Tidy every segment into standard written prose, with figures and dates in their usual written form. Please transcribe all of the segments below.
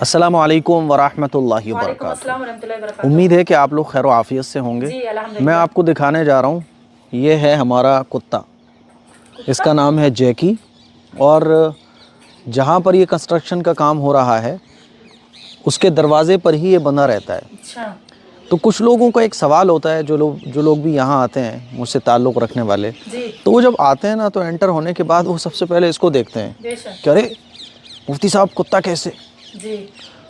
السلام علیکم ورحمۃ اللہ وبرکاتہ۔ امید ہے کہ آپ لوگ خیر و عافیت سے ہوں گے۔ میں آپ کو دکھانے جا رہا ہوں، یہ ہے ہمارا کتا، اس کا نام ہے جیکی، اور جہاں پر یہ کنسٹرکشن کا کام ہو رہا ہے اس کے دروازے پر ہی یہ بندہ رہتا ہے۔ تو کچھ لوگوں کا ایک سوال ہوتا ہے، جو لوگ بھی یہاں آتے ہیں مجھ سے تعلق رکھنے والے، تو وہ جب آتے ہیں نا تو انٹر ہونے کے بعد وہ سب سے پہلے اس کو دیکھتے ہیں کہ ارے مفتی صاحب کتا کیسے؟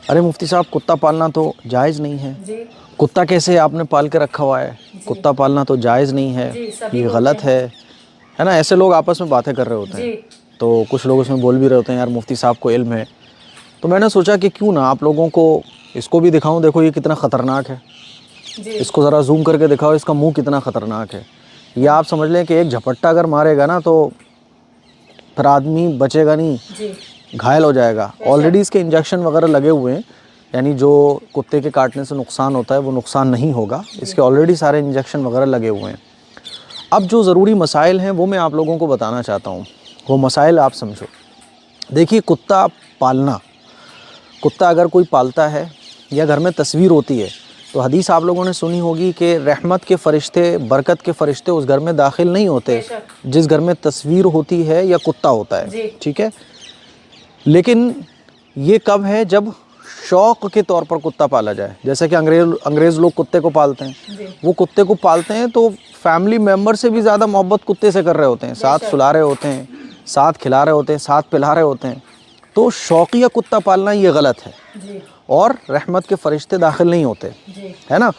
ارے مفتی صاحب کتا پالنا تو جائز نہیں ہے، کتا کیسے آپ نے پال کے رکھا ہوا ہے، کتا پالنا تو جائز نہیں ہے، یہ غلط ہے نا؟ ایسے لوگ آپس میں باتیں کر رہے ہوتے ہیں، تو کچھ لوگ اس میں بول بھی رہے ہوتے ہیں یار مفتی صاحب کو علم ہے۔ تو میں نے سوچا کہ کیوں نہ آپ لوگوں کو اس کو بھی دکھاؤں، دیکھو یہ کتنا خطرناک ہے، اس کو ذرا زوم کر کے دکھاؤ، اس کا منہ کتنا خطرناک ہے۔ یہ آپ سمجھ لیں کہ ایک جھپٹا اگر مارے گا نا تو پھر آدمی بچے گا نہیں، گھائل ہو جائے گا۔ آلریڈی اس کے انجیکشن وغیرہ لگے ہوئے ہیں، یعنی جو کتے کے کاٹنے سے نقصان ہوتا ہے وہ نقصان نہیں ہوگا، اس کے آلریڈی سارے انجیکشن وغیرہ لگے ہوئے ہیں۔ اب جو ضروری مسائل ہیں وہ میں آپ لوگوں کو بتانا چاہتا ہوں، وہ مسائل آپ سمجھو۔ دیکھیے کتا پالنا، کتا اگر کوئی پالتا ہے یا گھر میں تصویر ہوتی ہے تو حدیث آپ لوگوں نے سنی ہوگی کہ رحمت کے فرشتے، برکت کے فرشتے اس گھر میں داخل نہیں ہوتے جس گھر میں تصویر ہوتی ہے یا کتا ہوتا ہے، ٹھیک ہے؟ لیکن یہ کب ہے؟ جب شوق کے طور پر کتا پالا جائے، جیسا کہ انگریز لوگ کتے کو پالتے ہیں، وہ کتے کو پالتے ہیں تو فیملی ممبر سے بھی زیادہ محبت کتے سے کر رہے ہوتے ہیں، ساتھ سلا رہے ہوتے ہیں، ساتھ کھلا رہے ہوتے ہیں، ساتھ پلا رہے ہوتے ہیں۔ تو شوقیہ کتا پالنا یہ غلط ہے، اور رحمت کے فرشتے داخل نہیں ہوتے، ہے نا؟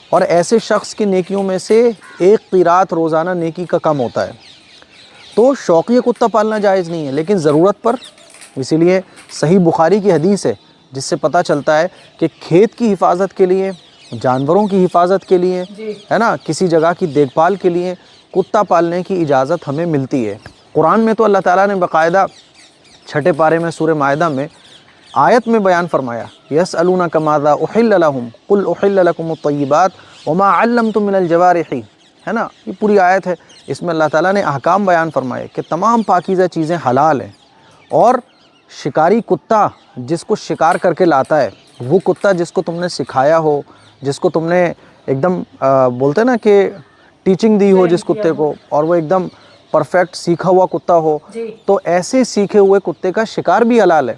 اور ایسے شخص کی نیکیوں میں سے ایک قیرات روزانہ نیکی کا کم ہوتا ہے۔ تو شوقیہ کتا پالنا جائز نہیں ہے، لیکن ضرورت پر، اسی لیے صحیح بخاری کی حدیث ہے جس سے پتہ چلتا ہے کہ کھیت کی حفاظت کے لیے، جانوروں کی حفاظت کے لیے، ہے نا، کسی جگہ کی دیکھ بھال کے لیے کتا پالنے کی اجازت ہمیں ملتی ہے۔ قرآن میں تو اللہ تعالیٰ نے باقاعدہ 6 پارے میں سورہ مائدہ میں آیت میں بیان فرمایا، یسألونک ماذا احل لہم قل احل لکم الطیبات وما علمتم من الجوارح، ہے نا؟ یہ پوری آیت ہے، اس میں اللہ تعالیٰ نے احکام بیان فرمائے کہ تمام پاکیزہ چیزیں حلال ہیں، اور شکاری کتا جس کو شکار کر کے لاتا ہے، وہ کتا جس کو تم نے سکھایا ہو، جس کو تم نے ایک دم بولتے نا کہ ٹیچنگ دی ہو جس کتے کو، اور وہ ایک دم پرفیکٹ سیکھا ہوا کتا ہو، تو ایسے سیکھے ہوئے کتے کا شکار بھی حلال ہے۔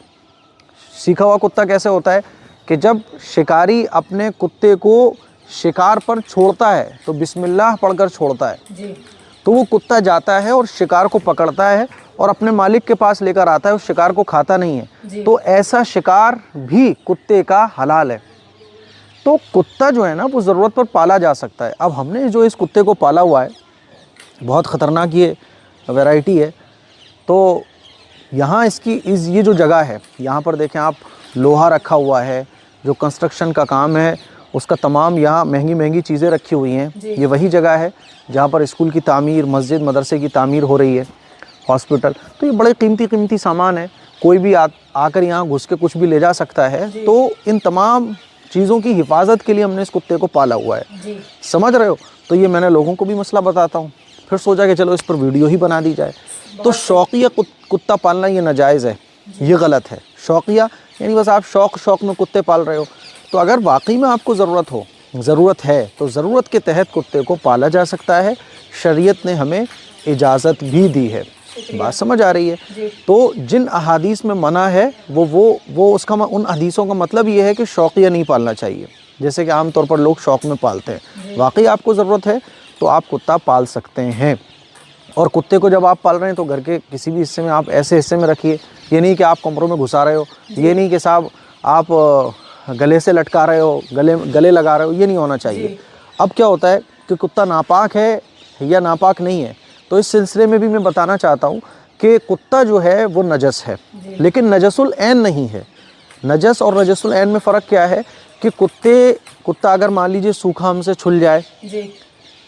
سیکھا ہوا کتا کیسے ہوتا ہے کہ جب شکاری اپنے کتے کو شکار پر چھوڑتا ہے تو بسم اللہ پڑھ کر چھوڑتا ہے، تو وہ کتا جاتا ہے اور شکار کو پکڑتا ہے اور اپنے مالک کے پاس لے کر آتا ہے، اس شکار کو کھاتا نہیں ہے، تو ایسا شکار بھی کتے کا حلال ہے۔ تو کتا جو ہے نا وہ ضرورت پر پالا جا سکتا ہے۔ اب ہم نے جو اس کتے کو پالا ہوا ہے بہت خطرناک یہ ویرائٹی ہے، تو یہاں یہ جو جگہ ہے، یہاں پر دیکھیں آپ، لوہا رکھا ہوا ہے، جو کنسٹرکشن کا کام ہے اس کا تمام، یہاں مہنگی مہنگی چیزیں رکھی ہوئی ہیں۔ یہ وہی جگہ ہے جہاں پر اسکول کی تعمیر، مسجد، مدرسے کی تعمیر ہو رہی ہے، ہاسپٹل، تو یہ بڑے قیمتی سامان ہے، کوئی بھی آ کر یہاں گھس کے کچھ بھی لے جا سکتا ہے۔ تو ان تمام چیزوں کی حفاظت کے لیے ہم نے اس کتے کو پالا ہوا ہے، سمجھ رہے ہو؟ تو یہ میں نے لوگوں کو بھی مسئلہ بتاتا ہوں، پھر سوچا کہ چلو اس پر ویڈیو ہی بنا دی جائے۔ تو شوقیہ کتا پالنا یہ ناجائز ہے، یہ غلط ہے۔ شوقیہ یعنی بس آپ شوق میں کتے پال رہے ہو، تو اگر واقعی میں آپ کو ضرورت ہے تو ضرورت کے تحت کتے کو پالا جا سکتا ہے، شریعت نے ہمیں اجازت بھی دی ہے۔ بات سمجھ آ رہی ہے؟ تو جن احادیث میں منع ہے وہ اس کا ان حدیثوں کا مطلب یہ ہے کہ شوقیہ نہیں پالنا چاہیے، جیسے کہ عام طور پر لوگ شوق میں پالتے ہیں۔ واقعی آپ کو ضرورت ہے تو آپ کتا پال سکتے ہیں، اور کتے کو جب آپ پال رہے ہیں تو گھر کے کسی بھی حصے میں، آپ ایسے حصے میں رکھیے، یہ نہیں کہ آپ کمروں میں گھسا رہے ہو، یہ نہیں کہ صاحب آپ گلے سے لٹکا رہے ہو، گلے لگا رہے ہو، یہ نہیں ہونا چاہیے۔ اب کیا ہوتا ہے کہ کتا ناپاک ہے یا ناپاک نہیں ہے، تو اس سلسلے میں بھی میں بتانا چاہتا ہوں کہ کتا جو ہے وہ نجس ہے، لیکن نجس العین نہیں ہے۔ نجس اور نجس العین میں فرق کیا ہے کہ کتا اگر مان لیجئے سوکھا ہم سے چھل جائے،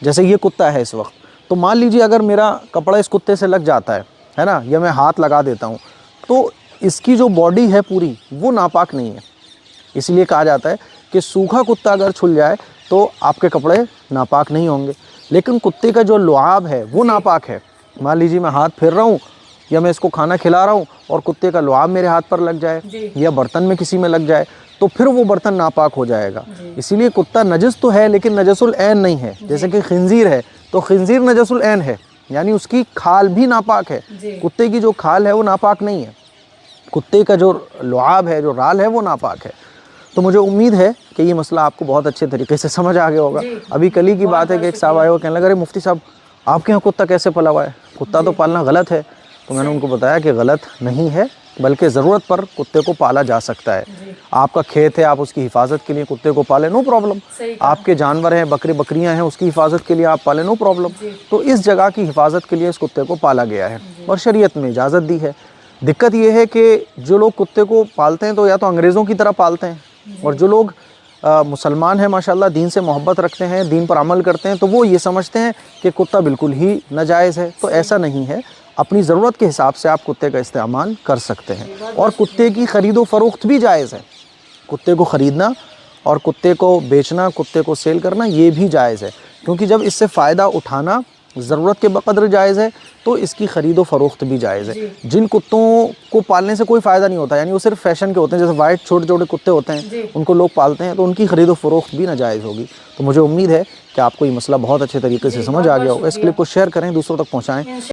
جیسے یہ کتا ہے اس وقت، تو مان لیجئے اگر میرا کپڑا اس کتے سے لگ جاتا ہے نا، یا میں ہاتھ لگا دیتا ہوں، تو اس کی جو باڈی ہے پوری وہ ناپاک نہیں ہے۔ اس لیے کہا جاتا ہے کہ سوکھا کتا اگر چھل جائے تو آپ کے کپڑے ناپاک نہیں ہوں گے، لیکن کتے کا جو لعاب ہے وہ ناپاک ہے۔ مان لیجیے میں ہاتھ پھیر رہا ہوں یا میں اس کو کھانا کھلا رہا ہوں اور کتے کا لعاب میرے ہاتھ پر لگ جائے یا برتن میں کسی میں لگ جائے تو پھر وہ برتن ناپاک ہو جائے گا. اسی لیے کتا نجس تو ہے لیکن نجس العین نہیں ہے. جیسے کہ خنزیر ہے تو خنزیر نجس العین ہے، یعنی اس کی کھال بھی ناپاک ہے. کتے کی جو کھال ہے وہ ناپاک نہیں ہے، کتے کا جو لعاب ہے، جو رال ہے، وہ ناپاک ہے. تو مجھے امید ہے کہ یہ مسئلہ آپ کو بہت اچھے طریقے سے سمجھ آ گیا ہوگا. ابھی کل ہی کی بات ہے کہ ایک صاحب آئے ہوئے کہنے لگا، ارے مفتی صاحب آپ کے یہاں کتا کیسے پلا ہوا ہے؟ کتا تو پالنا غلط ہے. تو میں نے ان کو بتایا کہ غلط نہیں ہے، بلکہ ضرورت پر کتے کو پالا جا سکتا ہے. آپ کا کھیت ہے، آپ اس کی حفاظت کے لیے کتے کو پالیں، نو پرابلم. آپ کے جانور ہیں، بکریاں ہیں، اس کی حفاظت کے لیے آپ پالیں، نو پرابلم. تو اس جگہ کی حفاظت کے لیے اس کتے کو پالا گیا ہے اور شریعت میں اجازت دی ہے. دقت یہ ہے کہ جو لوگ کتے کو پالتے ہیں تو یا تو انگریزوں کی طرح پالتے ہیں، اور جو لوگ مسلمان ہیں ماشاءاللہ، دین سے محبت رکھتے ہیں، دین پر عمل کرتے ہیں، تو وہ یہ سمجھتے ہیں کہ کتا بالکل ہی ناجائز ہے. تو ایسا نہیں ہے، اپنی ضرورت کے حساب سے آپ کتے کا استعمال کر سکتے ہیں. اور کتے کی خرید و فروخت بھی جائز ہے. کتے کو خریدنا اور کتے کو بیچنا، کتے کو سیل کرنا، یہ بھی جائز ہے. کیونکہ جب اس سے فائدہ اٹھانا ضرورت کے بقدر جائز ہے تو اس کی خرید و فروخت بھی جائز ہے. جن کتوں کو پالنے سے کوئی فائدہ نہیں ہوتا، یعنی وہ صرف فیشن کے ہوتے ہیں، جیسے وائٹ چھوٹے چھوٹے کتے ہوتے ہیں، ان کو لوگ پالتے ہیں، تو ان کی خرید و فروخت بھی ناجائز ہوگی. تو مجھے امید ہے کہ آپ کو یہ مسئلہ بہت اچھے طریقے سے سمجھ آ گیا ہوگا. اس کلپ کو شیئر کریں، دوسروں تک پہنچائیں.